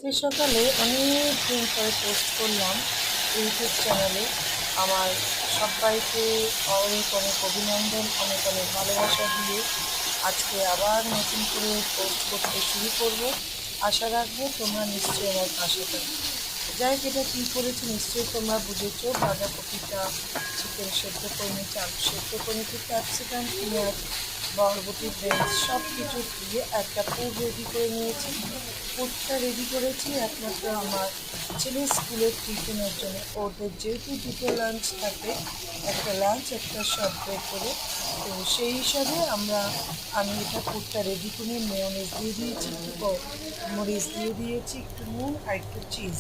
আজকে সকালে অনেক দিন পরে পোস্ট করলাম ইউটিউব চ্যানেলে। আমার সবাইকে অনেক অনেক অভিনন্দন, অনেক অনেক ভালোবাসা দিয়ে আজকে আবার নতুন করে পোস্ট করতে শুরু করব। আশা রাখবো তোমরা নিশ্চয়ই আমার পাশে থাকবে। যাই হোক, এটা কী করেছি নিশ্চয়ই তোমরা বুঝেছো। বাঁধাকপিটা চিকেন সেদ্ধ করে নিয়েছি, আলু সেদ্ধ করে নিয়েছি, ক্যাপসিকাম, পেঁয়াজ, বরবটি, বিনস সব কিছু দিয়ে একটা পুর রেডি করে নিয়েছি। পুরটা রেডি করেছি একমাত্র আমার ছেলের স্কুলের টিফিনের জন্য। ওদের যেহেতু দুটো লাঞ্চ থাকে, একটা লাঞ্চ একটা সার্ভ করে, তো সেই হিসাবে আমি এটা পুরটা রেডি করে মেয়োনিজ দিয়ে দিয়েছি, একটু মরিচ দিয়ে দিয়েছি, একটু নুন আর একটু চিজ,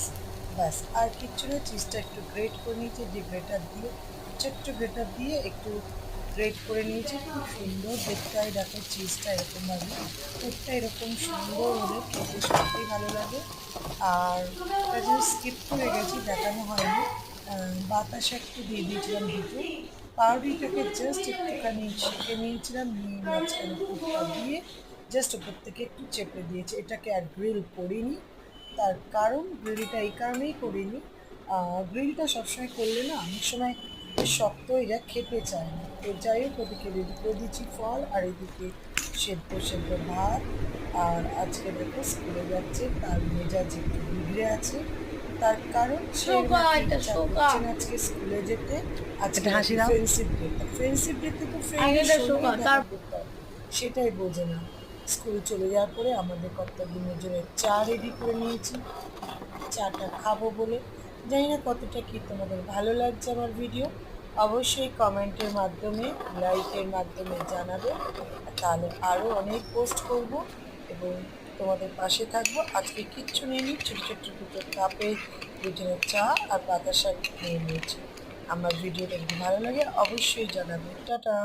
ব্যাস আর কিচ্ছু না। চিজটা একটু গ্রেট করে নিয়েছি, যে গ্রেটার দিয়ে ছোট্ট গ্রেটার দিয়ে একটু গ্রেট করে নিয়েছি। খুব সুন্দর দেখতে হয়, দেখো চিজটা এরকমভাবে, পুরটা এরকম সুন্দর হলে খেতে সত্যিই ভালো লাগে। আর একটা জিনিস স্কিপ করে গেছি, দেখানো হয়নি, বাতাসা একটু দিয়ে দিয়েছিলাম দুটো। পাউরুটিটাকে জাস্ট একটুখানি সেঁকে নিয়েছিলাম, নিয়ে মাঝখানে পুরটা দিয়ে জাস্ট ওপর থেকে একটু চেপে দিয়েছি। এটাকে আর গ্রিল করিনি, তার কারণ গ্রিলটা এই কারণেই করিনি, গ্রিলটা সবসময় করলে না অনেক সময় শক্ত এরা খেতে চায় না। তো যাই হোক, ওদিকে রেডি করে দিচ্ছি ফল, আর এদিকে সেদ্ধ সেদ্ধ ভাত। আর আজকে দেখো স্কুলে যাচ্ছে, তার মেজাজ একটু বিগড়ে আছে, তার কারণ সে নাকি ইচ্ছা করছে না আজকে স্কুলে যেতে। আজকে নাকি ফ্রেন্ডশিপ ডে, ফ্রেন্ডশিপ ডেতে তো ফ্রেন্ডের সঙ্গে দেখা করতে হয়, সেটাই বোঝে না। স্কুল চলে যাওয়ার পরে আমাদের কর্তব্যের জন্য চা রেডি করে নিয়েছি, চাটা খাবো বলে। জানি না কতটা কি তোমাদের ভালো লাগছে আমার ভিডিও, অবশ্যই কমেন্টের মাধ্যমে, লাইকের মাধ্যমে জানাবে, তাহলে আরও অনেক পোস্ট করব এবং তোমাদের পাশে থাকবো। আজকে কিচ্ছু নিয়ে নিই, ছোটো ছোটো দুটো কাপে দুজনের চা আর বাতাসা নিয়ে নিয়েছি। আমার ভিডিওটা যদি ভালো লাগে অবশ্যই জানাবে। টাটা।